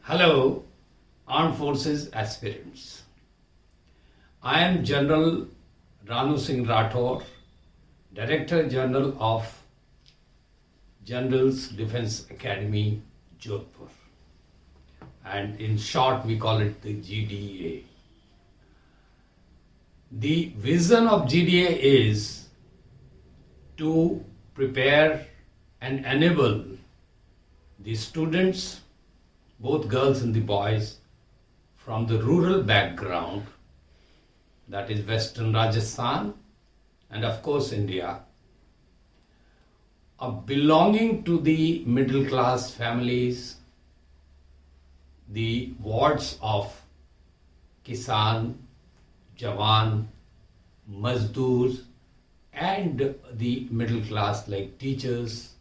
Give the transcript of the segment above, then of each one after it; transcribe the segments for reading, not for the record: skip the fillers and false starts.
Hello, Armed Forces aspirants. I am General Ranu Singh Rathore, Director General of General's Defence Academy, Jodhpur. And in short, we call it the GDA. The vision of GDA is to prepare and enable the students, both girls and the boys, from the rural background, that is Western Rajasthan and of course India, belonging to the middle class families, the wards of Kisan, Jawan, Mazdoor, and the middle class like teachers.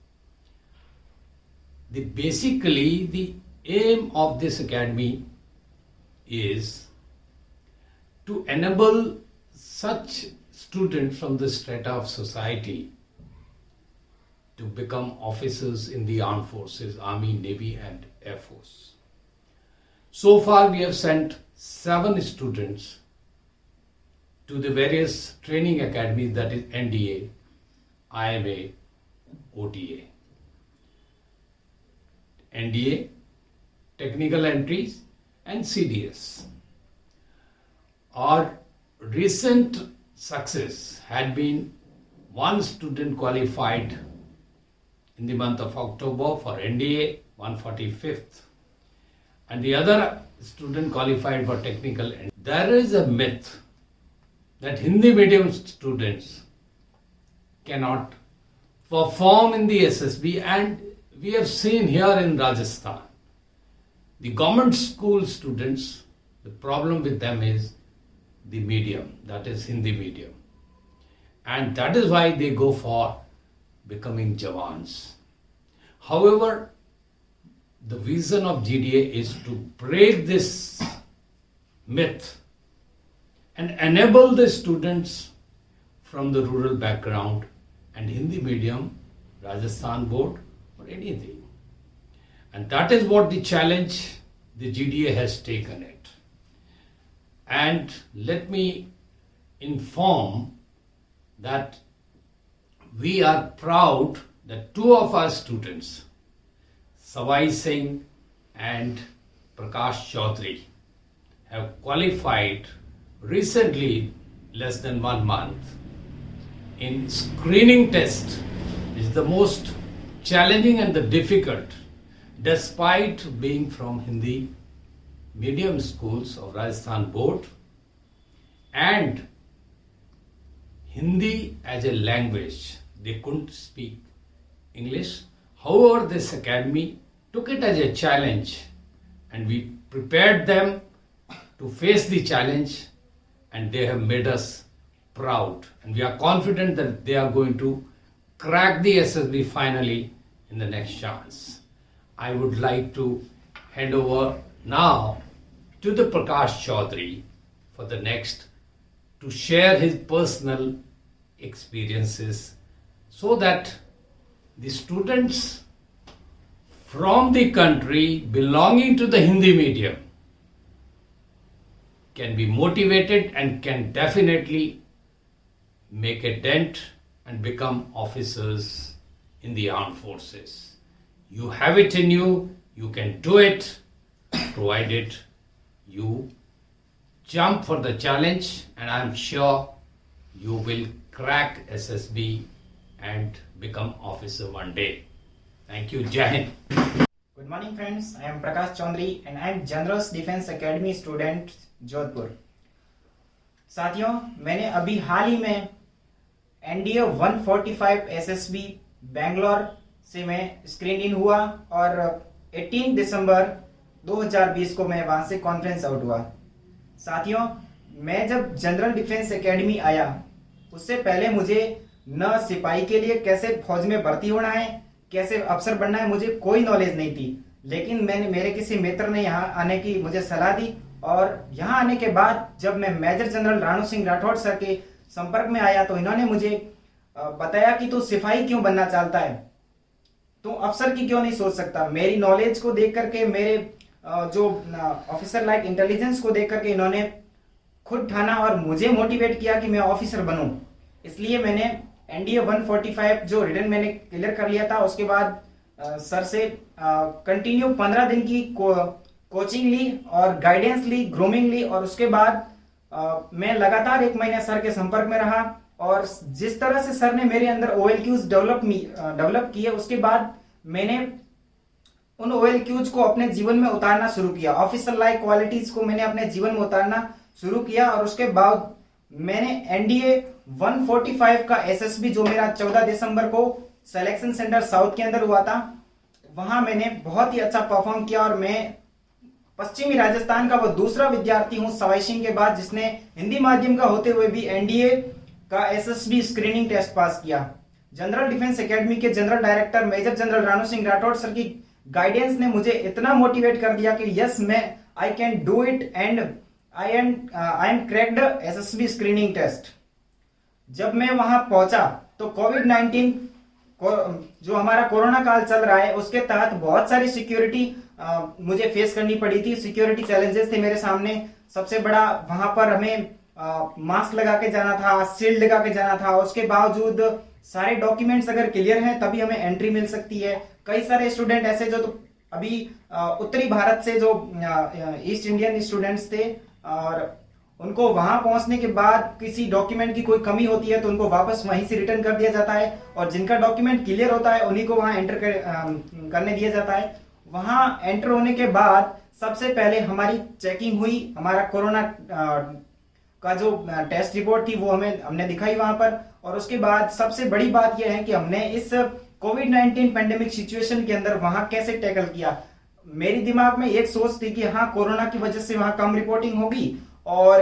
Basically, the aim of this academy is to enable such students from the strata of society to become officers in the armed forces, Army, Navy, and Air Force. So far, we have sent 7 students to the various training academies, that is NDA, IMA, OTA. NDA, Technical Entries, and CDS. Our recent success had been one student qualified in the month of October for NDA, 145th, and the other student qualified for technical. There is a myth that Hindi medium students cannot perform in the SSB, and we have seen here in Rajasthan, the government school students, the problem with them is the medium, that is Hindi medium. And that is why they go for becoming Jawans. However, the vision of GDA is to break this myth and enable the students from the rural background and Hindi medium, Rajasthan board, or anything. And that is what the challenge the GDA has taken it. And let me inform that we are proud that 2 of our students, Savai Singh and Prakash Chaudhary, have qualified recently, less than 1 month, in screening test, which is the most challenging and the difficult, despite being from Hindi medium schools of Rajasthan board and Hindi as a language. They couldn't speak English. However, this academy took it as a challenge and we prepared them to face the challenge, and they have made us proud. And we are confident that they are going to crack the SSB finally in the next chance. I would like to hand over now to the Prakash Chaudhary for the next to share his personal experiences so that the students from the country belonging to the Hindi medium can be motivated and can definitely make a dent and become officers in the armed forces. You have it in you, you can do it, provided you jump for the challenge, and I am sure you will crack SSB and become officer one day. Thank you. Jai Hind. Good morning friends, I am Prakash Chaudhary and I am General's Defense Academy student Jodhpur. साथियों, मैंने अभी हाल ही में NDA 145 SSB Bangalore से मैं screen इन हुआ और 18 दिसंबर 2020 को मैं वहां से कॉन्फ्रेंस आउट हुआ। साथियों, मैं जब जनरल डिफेंस एकेडमी आया उससे पहले मुझे न सिपाही के लिए कैसे फौज में भर्ती होना है, कैसे अफसर बनना है, मुझे कोई नॉलेज नहीं थी। लेकिन मेरे किसी मित्र ने यहाँ आने की मुझे सलाह दी और यहाँ आने के बाद जब मैं major general Ranu Singh Rathore sir के संपर्क में आया तो इन्होंने मुझे बताया कि तू सिपाही क्यों बनना चाहता है, तू अफसर की क्यों नहीं सोच सकता। मेरी नॉलेज को देख करके, मेरे जो ऑफिसर लाइक इंटेलिजेंस को देख करके इन्होंने खुद ठाना और मुझे मोटिवेट किया कि मैं ऑफिसर बनूं। इसलिए मैंने एनडीए 145 जो रिटन मैंने क्लियर कर लिया था, उसके बाद सर से कंटिन्यू 15 दिन की कोचिंग ली और गाइडेंस ली, ग्रूमिंग ली, और उसके बाद मैं लगातार 1 महीने सर के संपर्क में रहा। और जिस तरह से सर ने मेरे अंदर OLQs डेवलप किए, उसके बाद मैंने उन OLQs को अपने जीवन में उतारना शुरू किया। ऑफिसर लाइक क्वालिटीज को मैंने अपने जीवन में उतारना शुरू किया और उसके बाद मैंने एनडीए 145 का एसएसबी जो मेरा 14 दिसंबर को सिलेक्शन सेंटर साउथ के अंदर हुआ था, वहां मैंने बहुत ही अच्छा परफॉर्म किया और मैं पश्चिमी राजस्थान का वो दूसरा विद्यार्थी हूं सवाई सिंह के बाद जिसने हिंदी माध्यम का होते हुए भी एनडीए का एसएसबी स्क्रीनिंग टेस्ट पास किया। जनरल डिफेंस एकेडमी के general director major general Ranu Singh Rathore sir की गाइडेंस ने मुझे इतना मोटिवेट कर दिया कि यस, मैं I can do it and I am cracked SSB screening test. जब मैं वहां पहुंचा तो कोविड-19 जो हमारा कोरोना काल चल रहा है उसके तहत बहुत सारी सिक्योरिटी मुझे फेस करनी पड़ी थी। सिक्योरिटी चैलेंजेस थे मेरे सामने। सबसे बड़ा वहां पर हमें मास्क लगा के जाना था, शील्ड लगा के जाना था। उसके बावजूद सारे डॉक्यूमेंट्स अगर क्लियर हैं तभी हमें एंट्री मिल सकती है। कई सारे स्टूडेंट ऐसे जो तो अभी उत्तरी भारत से जो ईस्ट इंडियन स्टूडेंट्स थे और उनको वहां पहुंचने के बाद किसी डॉक्यूमेंट की कोई कमी होती है तो उनको वापस वहीं से रिटर्न कर दिया जाता है और जिनका डॉक्यूमेंट क्लियर होता है उन्हीं को वहां एंटर करने दिया जाता है। वहां एंटर होने के बाद सबसे पहले हमारी चेकिंग हुई। हमारा कोरोना का जो टेस्ट रिपोर्ट थी वो हमने दिखाई वहां पर। और उसके बाद सबसे बड़ी बात यह है कि हमने इस कोविड-19 पेंडेमिक सिचुएशन के अंदर वहां कैसे टैकल किया। मेरी दिमाग में एक सोच थी कि हाँ, कोरोना की वजह से वहां कम रिपोर्टिंग होगी और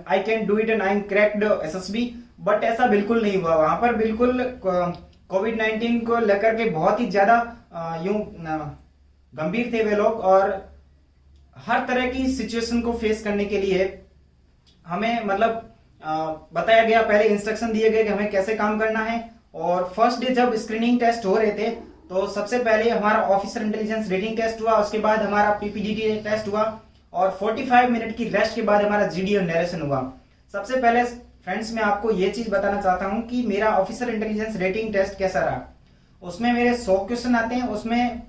आई can do it and I am cracked SSB, but ऐसा बिल्कुल नहीं हुआ। वहां पर बिल्कुल कोविड-19 को लेकर के बहुत ही ज्यादा यूं गंभीर थे वे लोग और हर तरह की सिचुएशन को फेस करने के लिए हमें मतलब बताया गया, पहले इंस्ट्रक्शन दिए गए कि हमें कैसे काम करना है। और फर्स्ट डे जब स्क्रीनिंग टेस्ट हो रहे थे तो सबसे पहले हमारा ऑफिसर इंटेलिजेंस रेटिंग टेस्ट हुआ, उसके बाद हमारा पीपीडीटी टेस्ट हुआ और 45 मिनट की रेस्ट के बाद हमारा जीडी और नरेशन हुआ। सबसे पहले फ्रेंड्स मैं आपको ये चीज बताना चाहता हूं कि मेरा ऑफिसर इंटेलिजेंस रेटिंग टेस्ट कैसा रहा। उसमें मेरे 100 क्वेश्चन आते हैं, उसमें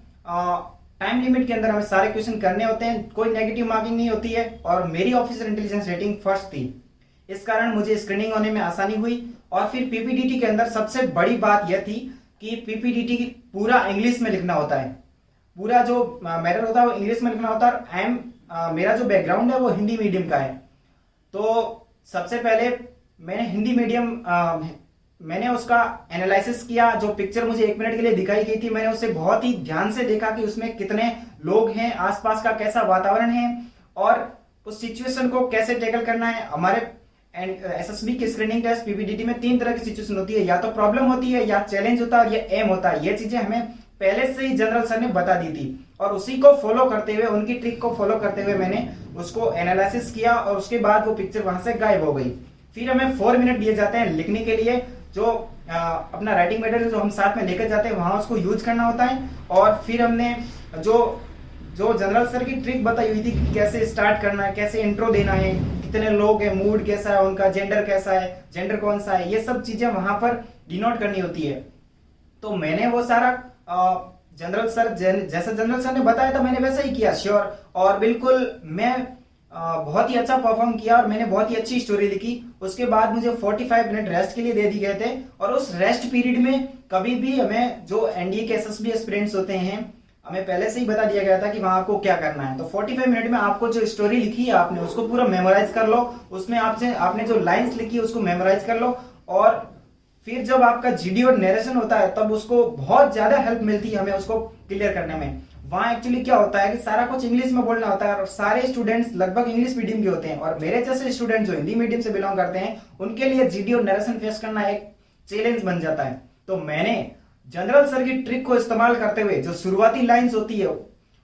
टाइम लिमिट के अंदर हमें सारे क्वेश्चन करने होते हैं, कोई नेगेटिव मार्किंग नहीं होती है और मेरी ऑफिसर इंटेलिजेंस रेटिंग फर्स्ट थी। इस कारण मुझे स्क्रीनिंग होने में आसानी हुई। और फिर पीपीडीटी के अंदर सबसे बड़ी बात यह थी कि पीपीडीटी पूरा इंग्लिश में लिखना होता है, पूरा जो मैटर होता है वो इंग्लिश में लिखना होता है। और मेरा जो बैकग्राउंड है वो हिंदी मीडियम का है, तो सबसे पहले मैंने हिंदी मीडियम मैंने उसका एनालिसिस किया। जो पिक्चर मुझे 1 मिनट के लिए दिखाई गई थी मैंने उसे बहुत ही ध्यान से देखा कि उसमें कितने लोग हैं, आसपास का कैसा वातावरण है और उस सिचुएशन को कैसे टैकल करना है। हमारे एसएसबी की स्क्रीनिंग टेस्ट पीपीडीटी में 3 तरह की सिचुएशन होती है, या तो प्रॉब्लम होती है या चैलेंज होता है या एम होता है। ये चीजें हमें पहले से ही जनरल सर ने बता दी थी और उसी को फॉलो करते हुए, उनकी ट्रिक को फॉलो करते हुए मैंने उसको एनालिसिस किया और उसके बाद वो पिक्चर वहां से गायब हो गई। फिर हमें 4 मिनट दिए जाते हैं लिखने के लिए, जो अपना राइटिंग मटेरियल जो हम साथ में लेकर जाते हैं वहां उसको यूज करना होता है। और फिर हमने जो जनरल सर की ट्रिक बताई हुई थी कि कैसे स्टार्ट करना है, कैसे इंट्रो देना है, कितने लोग हैं, मूड कैसा है उनका, जेंडर कैसा है, जेंडर कौन सा है, ये सब चीजें वहां पर डिनोट करनी होती है। तो मैंने वो सारा जनरल सर जैसे जनरल सर ने बताया था मैंने वैसा ही किया, श्योर। और बिल्कुल मैं बहुत ही अच्छा परफॉर्म किया और मैंने बहुत ही अच्छी स्टोरी लिखी। उसके बाद मुझे 45 मिनट रेस्ट के लिए दे दिए गए थे और उस रेस्ट पीरियड में कभी भी हमें जो एनडीए के एसएसबी एस्पिरेंट्स होते हैं हमें पहले से ही बता दिया गया था कि वहां आपको क्या करना है। तो 45 मिनट में आपको जो स्टोरी लिखी है आपने उसको पूरा मेमोराइज कर लो, उसमें आपने जो लाइंस लिखी है उसको मेमोराइज कर लो और फिर जब आपका जीडी और नरेशन होता है तब उसको बहुत ज्यादा हेल्प मिलती है हमें उसको क्लियर करने में। वहां एक्चुअली क्या होता है कि सारा कुछ इंग्लिश में बोलना होता है और सारे स्टूडेंट्स लगभग इंग्लिश मीडियम के होते हैं और मेरे जैसे स्टूडेंट जो हिंदी मीडियम से बिलोंग करते हैं उनके लिए जीडी और नरेशन फेस करना एक चैलेंज बन जाता है। तो मैंने जनरल सर की ट्रिक को इस्तेमाल करते हुए जो शुरुआती लाइंस होती है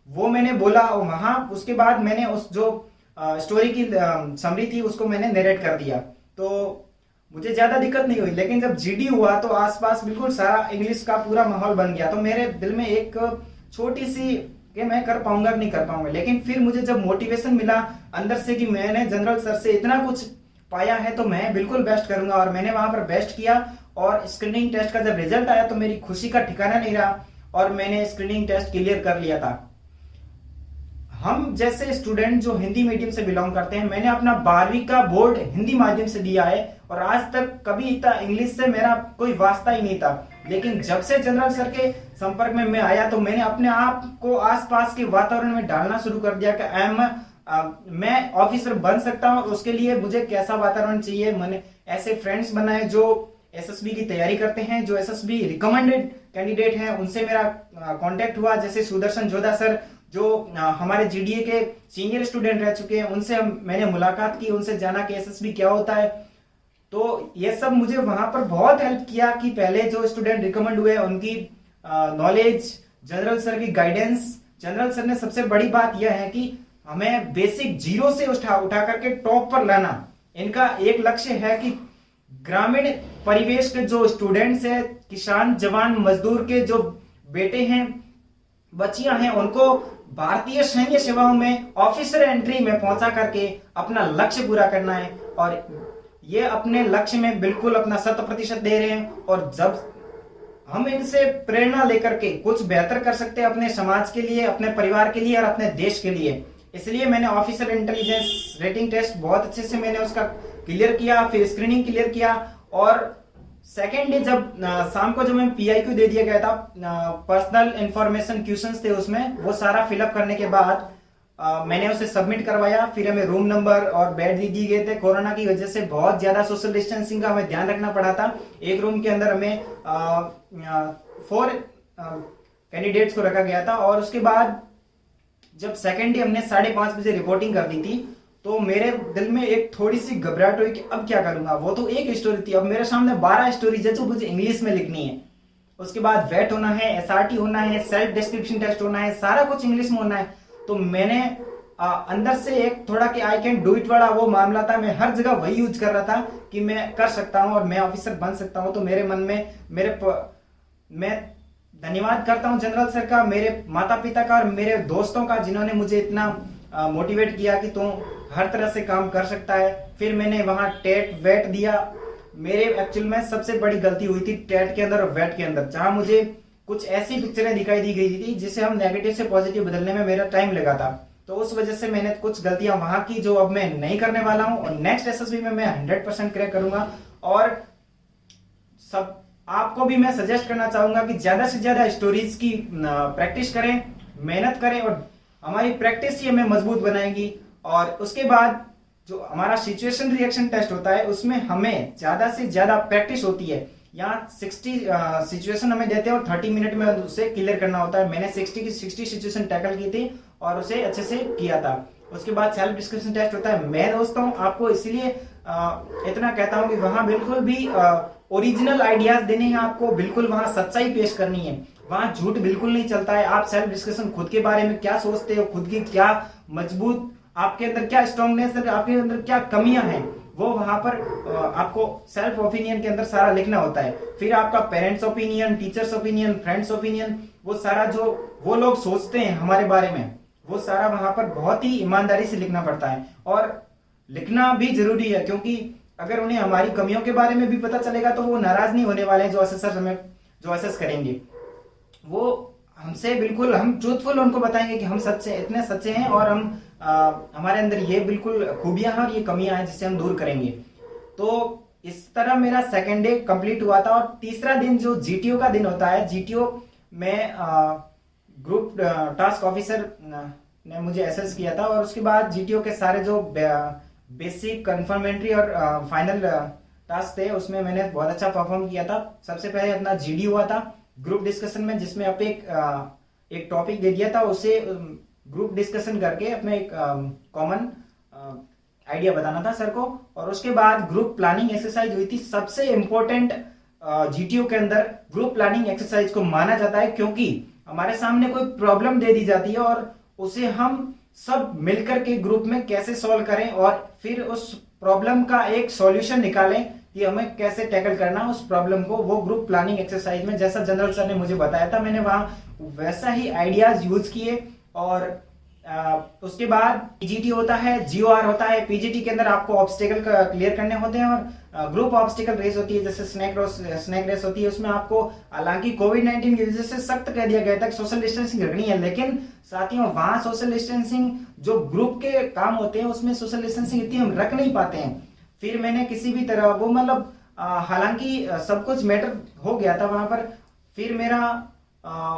वो मैंने बोला और वहां उसके बाद मैंने उस जो स्टोरी की समरी थी उसको मैंने नरेट कर दिया। तो मुझे ज्यादा दिक्कत नहीं हुई, लेकिन जब जीडी हुआ तो आसपास बिल्कुल सारा इंग्लिश का पूरा माहौल बन गया। तो मेरे दिल में एक छोटी सी कि मैं कर पाऊंगा कि नहीं कर पाऊंगा, लेकिन फिर मुझे जब मोटिवेशन मिला अंदर से कि मैंने जनरल सर से इतना कुछ पाया है तो मैं बिल्कुल बेस्ट करूंगा, और मैंने वहां पर बेस्ट किया। और स्क्रीनिंग टेस्ट का जब रिजल्ट आया तो मेरी खुशी का ठिकाना नहीं रहा, और मैंने स्क्रीनिंग टेस्ट क्लियर कर लिया था। हम जैसे स्टूडेंट जो हिंदी मीडियम से बिलोंग करते हैं, मैंने अपना 12वीं का बोर्ड हिंदी माध्यम से दिया है, और आज तक कभी इतना इंग्लिश से मेरा कोई वास्ता ही नहीं था। लेकिन जब से जनरल सर के संपर्क में मैं आया तो मैंने अपने आप को आसपास के वातावरण में डालना शुरू कर दिया कि मैं ऑफिसर बन सकता हूं, उसके लिए मुझे कैसा वातावरण चाहिए। मैंने ऐसे फ्रेंड्स बनाए जो एसएसबी की तैयारी करते हैं, जो एसएसबी रिकमेंडेड कैंडिडेट हैं, उनसे मेरा कांटेक्ट हुआ। जैसे सुदर्शन जोधा सर जो हमारे जीडीए के सीनियर स्टूडेंट रह चुके हैं, उनसे मैंने मुलाकात की, उनसे जाना कि एसएसबी क्या होता है। तो ये सब मुझे वहां पर बहुत हेल्प किया कि पहले जो स्टूडेंट रिकमेंड हुए उनकी नॉलेज, जनरल सर की गाइडेंस। जनरल सर ने सबसे बड़ी बात यह है कि हमें बेसिक जीरो से उठा करके टॉप पर लाना। इनका एक लक्ष्य है कि ग्रामीण परिवेश के जो स्टूडेंट्स हैं, किसान, जवान, मजदूर के जो बेटे हैं, बच्चियां हैं, उनको भारतीय सैन्य सेवाओं में ऑफिसर एंट्री में पहुंचा करके अपना लक्ष्य पूरा करना है। और ये अपने लक्ष्य में बिल्कुल अपना 100% दे रहे हैं। और जब हम इनसे प्रेरणा लेकर के कुछ बेहतर कर सकते हैं अपने समाज के लिए, अपने परिवार के लिए और अपने देश के लिए, इसलिए मैंने ऑफिसर इंटेलिजेंस रेटिंग टेस्ट बहुत अच्छे से मैंने उसका क्लियर किया, फिर स्क्रीनिंग क्लियर किया। और सेकेंड डे जब शाम को जब मैं पीआईक्यू दे दिया गया था, पर्सनल इंफॉर्मेशन क्वेश्चंस थे उसमें, वो सारा फिलअप करने के बाद मैंने उसे सबमिट करवाया। फिर हमें रूम नंबर और बेड भी दिए गए थे। कोरोना की वजह से बहुत ज्यादा सोशल डिस्टेंसिंग का हमें ध्यान रखना पड़ा था। एक रूम के अंदर हमें 4 कैंडिडेट्स को रखा गया था। और उसके बाद जब सेकेंड डे हमने 5:30 बजे रिपोर्टिंग कर दी थी, तो मेरे दिल में एक थोड़ी सी घबराहट हुई कि अब क्या करूंगा। वो तो एक स्टोरी थी, अब मेरे सामने 12 स्टोरीज है जो मुझे इंग्लिश में लिखनी है। उसके बाद वेट होना है, एसआरटी होना है, सेल्फ डिस्क्रिप्शन टेस्ट होना है, सारा कुछ इंग्लिश में होना है। तो मैंने अंदर से एक थोड़ा कि आई कैन डू इट वाला वो मामला था। मैं हर जगह वही यूज कर रहा था कि मैं कर सकता हूं और मैं ऑफिसर बन सकता हूं। तो मेरे मन में मैं धन्यवाद करता हूं जनरल सर का, मेरे माता पिता का और मेरे दोस्तों का, जिन्होंने मुझे इतना मोटिवेट किया कि तू हर तरह से काम कर सकता है। फिर मैंने वहां टेट वेट दिया। मेरे एक्चुअल में सबसे बड़ी गलती हुई थी टेट के अंदर और वेट के अंदर, जहां मुझे कुछ ऐसी पिक्चरें दिखाई दी गई थी जिसे हम नेगेटिव से पॉजिटिव बदलने में मेरा टाइम लगा था। तो उस वजह से मैंने कुछ गलतियां वहां की जो अब मैं नहीं करने वाला हूं, और नेक्स्ट एसएसबी में मैं 100% क्रैक करूंगा। और सब आपको भी मैं सजेस्ट करना चाहूंगा कि ज्यादा से ज्यादा स्टोरीज की प्रैक्टिस करें, मेहनत करें, और हमारी प्रैक्टिस ही हमें मजबूत बनाएगी। और उसके बाद जो हमारा सिचुएशन रिएक्शन टेस्ट होता है, उसमें हमें ज्यादा से ज्यादा प्रैक्टिस होती है। यहाँ 60 सिचुएशन हमें देते हैं और 30 मिनट में उसे क्लियर करना होता है। मैंने 60 सिचुएशन टैकल की थी और उसे अच्छे से किया था। उसके बाद सेल्फ डिस्क्रिप्शन टेस्ट होता है। मैं दोस्तों आपको इसलिए इतना कहता हूं कि वहां बिल्कुल भी ओरिजिनल आइडियाज देने हैं आपको, बिल्कुल वहां सच्चाई पेश करनी है, वहां झूठ बिल्कुल नहीं चलता है। आप सेल्फ डिस्कशन खुद के बारे में क्या सोचते हो, खुद की क्या मजबूत, आपके अंदर क्या स्ट्रॉन्गनेस है, आपके अंदर क्या कमियां हैं, वो वहां पर आपको सेल्फ ओपिनियन के अंदर सारा लिखना होता है। फिर आपका parents opinion, teachers opinion, friends opinion, वो सारा जो वो लोग सोचते हैं हमारे बारे में, वो सारा वहां पर बहुत ही ईमानदारी से लिखना पड़ता है। और लिखना भी जरूरी है, क्योंकि अगर उन्हें हमारी कमियों के बारे में भी पता चलेगा तो वो नाराज नहीं होने वाले हैं। जो असेसर हमें जो असेस करेंगे वो हमसे बिल्कुल, हम ट्रूथफुल उनको बताएंगे कि हम सच्चे, इतने सच्चे हैं और हम हमारे अंदर ये बिल्कुल खूबियां हैं और ये कमियां हैं जिससे हम दूर करेंगे। तो इस तरह मेरा सेकेंड डे कंप्लीट हुआ था। और तीसरा दिन जो जीटीओ का दिन होता है, जीटीओ में ग्रुप टास्क ऑफिसर ने मुझे एसेस किया था। और उसके बाद जीटीओ के सारे जो बेसिक, कंफर्मेंट्री और फाइनल टास्क थे उसमें मैंने बहुत अच्छा परफॉर्म किया था। सबसे पहले अपना जीडी हुआ था ग्रुप डिस्कशन में, जिसमें आप एक टॉपिक दे दिया था, उसे ग्रुप डिस्कशन करके अपने एक कॉमन आइडिया बताना था सर को। और उसके बाद ग्रुप प्लानिंग एक्सरसाइज हुई थी। सबसे इंपॉर्टेंट जीटीओ के अंदर ग्रुप प्लानिंग एक्सरसाइज को माना जाता है, क्योंकि हमारे सामने कोई प्रॉब्लम दे दी जाती है और उसे हम सब मिलकर के ग्रुप में कैसे सॉल्व करें और फिर उस प्रॉब्लम का एक सॉल्यूशन निकालें कि हमें कैसे टैकल करना उस प्रॉब्लम को। वो ग्रुप प्लानिंग एक्सरसाइज में जैसा जनरल सर ने मुझे बताया था, मैंने वहां वैसा ही आइडियाज यूज किए और उसके बाद पीजीटी होता है, जीओआर होता है। पीजीटी के अंदर आपको ऑब्स्टेकल क्लियर करने होते हैं और ग्रुप ऑब्स्टेकल रेस होती है, जैसे स्नैक रेस होती है। उसमें आपको, हालांकि कोविड-19 की वजह से सख्त कह दिया गया था कि सोशल डिस्टेंसिंग रखनी है, लेकिन साथियों वहां सोशल डिस्टेंसिंग जो ग्रुप के काम होते हैं उसमें सोशल डिस्टेंसिंग इतनी हम रख नहीं पाते हैं। फिर मैंने किसी भी तरह वो मतलब हालांकि सब कुछ मैटर हो गया था वहां पर। फिर मेरा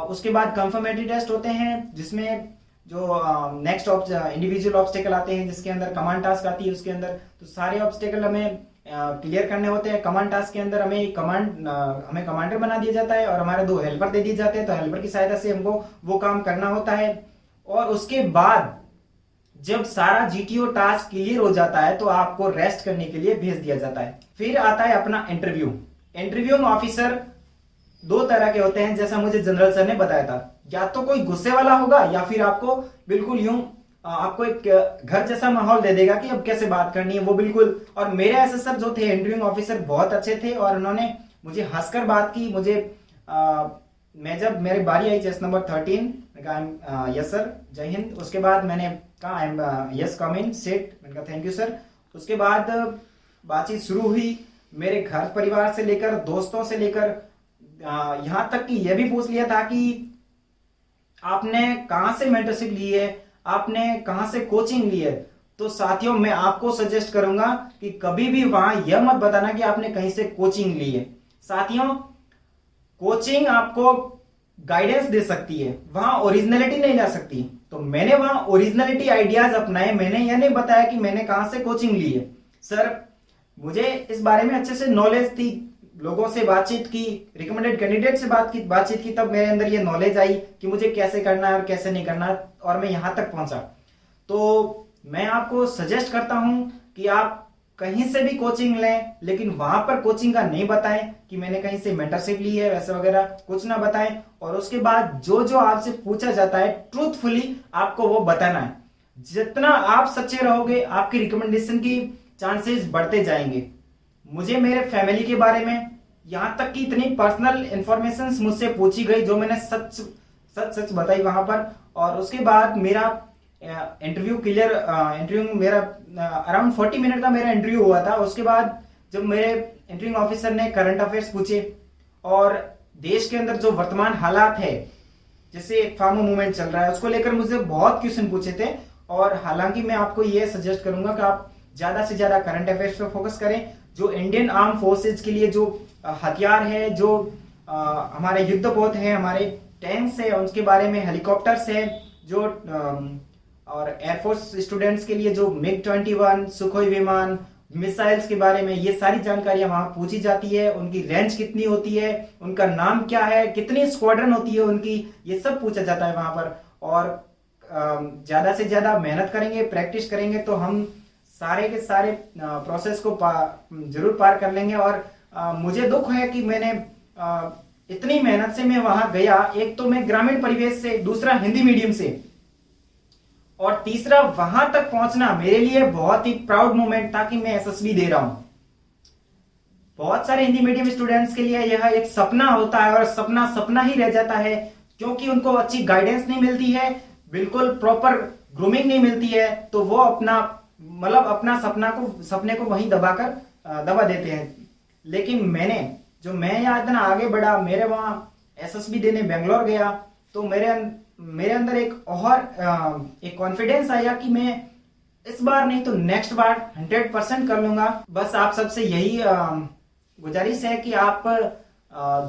उसके बाद कंफर्मेटरी टेस्ट होते हैं, जिसमें जो नेक्स्ट इंडिविजुअल ऑब्स्टेकल आते हैं, जिसके अंदर कमांड टास्क आती है। उसके अंदर तो सारे ऑब्स्टेकल हमें क्लियर करने होते हैं। कमांड टास्क के अंदर हमें कमांडर बना दिया जाता है और हमारे 2 हेल्पर दे दिए जाते हैं, तो हेल्पर की सहायता से हमको वो काम करना होता है। और उसके बाद जब सारा जीटीओ टास्क क्लियर हो जाता है तो आपको रेस्ट करने के लिए भेज दिया जाता है। फिर आता है अपना इंटरव्यू। इंटरव्यू में ऑफिसर 2 तरह के होते हैं, जैसा मुझे जनरल सर ने बताया था। या तो कोई गुस्से वाला होगा या फिर आपको बिल्कुल यूं आपको एक घर जैसा माहौल दे देगा कि अब कैसे बात करनी है, वो बिल्कुल। और मेरे एसएसआर जो थे, इंटरव्यूइंग ऑफिसर, बहुत अच्छे थे और उन्होंने मुझे हंसकर बात की। मुझे मैं जब मेरी बारी आई चेस्ट नंबर 13, कहा यस सर, जय हिंद। उसके बाद मैंने कहा I am yes come in seat, मैंने कहा थैंक यू सर। उसके बाद बातचीत शुरू हुई। मेरे घर परिवार से लेकर, दोस्तों से लेकर, यहां तक कि यह भी पूछ लिया था कि आपने कहां से मेंटरशिप ली है, आपने कहां से कोचिंग ली है। तो साथियों मैं आपको सजेस्ट करूंगा कि कभी भी वहां यह मत बताना कि आपने कहीं से कोचिंग ली है। साथियों कोचिंग आपको गाइडेंस दे सकती है, वहां ओरिजिनलिटी नहीं ला सकती। तो मैंने वहां ओरिजिनलिटी आइडियाज अपनाए। मैंने यह नहीं बताया कि मैंने कहां से कोचिंग ली है। सर मुझे इस बारे में अच्छे से नॉलेज थी, लोगों से बातचीत की, रिकमेंडेड कैंडिडेट से बातचीत की, तब मेरे अंदर ये नॉलेज आई कि मुझे कैसे करना है और कैसे नहीं करना, और मैं यहां तक पहुंचा। तो मैं आपको सजेस्ट करता हूं कि आप कहीं से भी कोचिंग लें, लेकिन वहां पर कोचिंग का नहीं बताएं कि मैंने कहीं से मेंटरशिप ली है, वैसे वगैरह कुछ ना बताएं। और उसके बाद जो जो आपसे पूछा जाता है ट्रूथफुली आपको वो बताना है। जितना आप सच्चे रहोगे आपकी रिकमेंडेशन की चांसेस बढ़ते जाएंगे। मुझे मेरे फैमिली के बारे में, यहां तक कि इतनी पर्सनल इंफॉर्मेशन मुझसे पूछी गई जो मैंने सच बताई वहां पर। और उसके बाद मेरा इंटरव्यू मेरा अराउंड 40 मिनट का मेरा इंटरव्यू हुआ था। उसके बाद जब मेरे इंटरव्यू ऑफिसर ने करंट अफेयर्स पूछे और देश के अंदर जो वर्तमान हालात है, जैसे फार्मर मूवमेंट चल रहा है, उसको लेकर मुझे बहुत क्वेश्चन पूछे थे। और हालांकि मैं आपको यह सजेस्ट करूंगा कि आप ज्यादा से ज्यादा करंट अफेयर्स पे फोकस करें। जो इंडियन आर्म फोर्सेज के लिए जो हथियार है, जो हमारे युद्धपोत है, हमारे टैंक्स है, उसके बारे में, हेलीकॉप्टर्स है, जो और एयरफोर्स स्टूडेंट्स के लिए जो MiG-21 सुखोई विमान, मिसाइल्स के बारे में, ये सारी जानकारियां वहां पूछी जाती है। उनकी रेंज कितनी होती है, उनका नाम क्या है, कितनी स्क्वाड्रन होती है उनकी, ये सब पूछा जाता है वहां पर। और ज्यादा से ज्यादा मेहनत करेंगे, प्रैक्टिस करेंगे तो हम सारे के सारे प्रोसेस को जरूर पार कर लेंगे। और मुझे दुख है कि मैंने इतनी मेहनत से मैं वहां गया। एक तो मैं ग्रामीण परिवेश से, दूसरा हिंदी मीडियम से, और तीसरा वहां तक पहुंचना मेरे लिए बहुत ही प्राउड मोमेंट था कि मैं एसएसबी दे रहा हूं। बहुत सारे हिंदी मीडियम स्टूडेंट्स के लिए यह एक सपना होता है और सपना सपना ही रह जाता है, क्योंकि उनको अच्छी गाइडेंस नहीं मिलती है, बिल्कुल प्रॉपर ग्रूमिंग नहीं मिलती है। तो वो अपना सपने को वहीं दबा देते हैं। लेकिन मैं यहाँ इतना आगे बढ़ा, मेरे वहां एसएसबी देने बेंगलोर गया, तो मेरे अंदर एक कॉन्फिडेंस आया कि मैं इस बार नहीं तो नेक्स्ट बार 100% कर लूंगा। बस आप सबसे यही गुजारिश है कि आप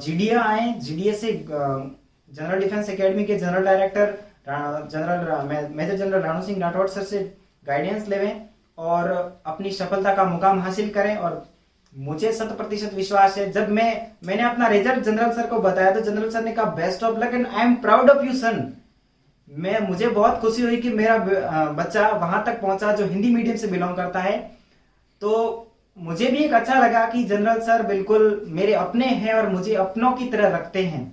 जीडीए आए। जीडीए से जनरल डिफेंस एकेडमी के general director major general Ranu Singh Rathore sir से गाइडेंस लेवें और अपनी सफलता का मुकाम हासिल करें। और मुझे 100% विश्वास है। जब मैंने अपना रिजल्ट जनरल सर को बताया तो जनरल सर ने कहा best of luck and I am proud of you son. मुझे बहुत खुशी हुई कि मेरा बच्चा वहां तक पहुंचा जो हिंदी मीडियम से बिलोंग करता है। तो मुझे भी एक अच्छा लगा कि जनरल सर बिल्कुल मेरे अपने हैं और मुझे अपनों की तरह रखते हैं।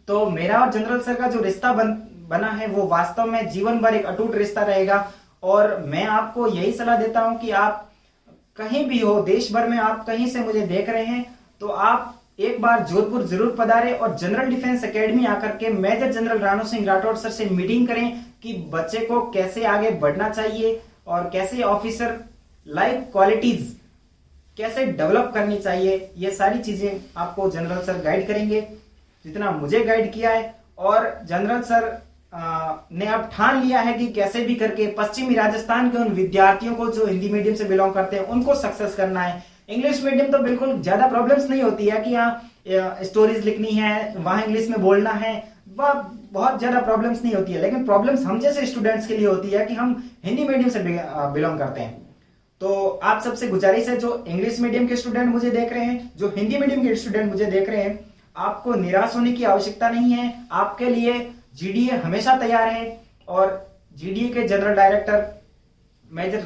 तो मेरा और जनरल सर का जो रिश्ता बना है वो वास्तव में जीवन भर एक अटूट रिश्ता रहेगा। और मैं आपको यही सलाह देता हूं कि आप कहीं भी हो, देश भर में आप कहीं से मुझे देख रहे हैं, तो आप एक बार जोधपुर जरूर पधारें और जनरल डिफेंस एकेडमी आकर के major general Rano Singh Rathore sir से मीटिंग करें कि बच्चे को कैसे आगे बढ़ना चाहिए और कैसे ऑफिसर लाइक क्वालिटीज कैसे डेवलप करनी चाहिए। ये सारी चीजें आपको जनरल सर गाइड करेंगे, जितना मुझे गाइड किया है। और जनरल सर ने अब ठान लिया है कि कैसे भी करके पश्चिमी राजस्थान के उन विद्यार्थियों को जो हिंदी मीडियम से बिलोंग करते हैं उनको सक्सेस करना है। इंग्लिश मीडियम तो बिल्कुल ज्यादा प्रॉब्लम्स नहीं होती है कि यहाँ स्टोरीज लिखनी है, वहां इंग्लिश में बोलना है, वह बहुत ज्यादा प्रॉब्लम्स नहीं होती है। लेकिन प्रॉब्लम्स हम जैसे स्टूडेंट्स के लिए होती है कि हम हिंदी मीडियम से बिलोंग करते हैं। तो आप सबसे गुजारिश है, जो इंग्लिश मीडियम के स्टूडेंट मुझे देख रहे हैं, जो हिंदी मीडियम के स्टूडेंट मुझे देख रहे हैं, आपको निराश होने की आवश्यकता नहीं है। आपके लिए जीडीए हमेशा तैयार है और जीडीए के general director major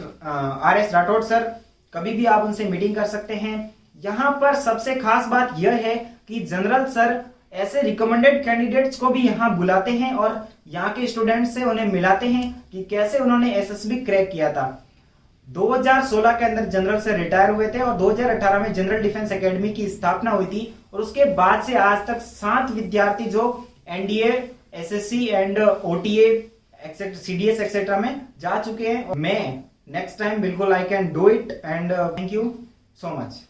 RS Rathore sir, कभी भी आप उनसे मीटिंग कर सकते हैं। यहां पर सबसे खास बात यह है कि जनरल सर ऐसे रिकमेंडेड कैंडिडेट्स को भी यहां बुलाते हैं और यहां के स्टूडेंट्स से उन्हें मिलाते हैं कि कैसे उन्होंने एसएसबी क्रैक किया था। 2016 के अंदर जनरल से रिटायर हुए थे और 2018 में जनरल डिफेंस एकेडमी की स्थापना हुई थी और उसके बाद से आज तक 7 विद्यार्थी जो NDA, SSC and OTA, CDS etcetera में जा चुके हैं। मैं नेक्स्ट टाइम बिल्कुल आई can do it and thank you so much.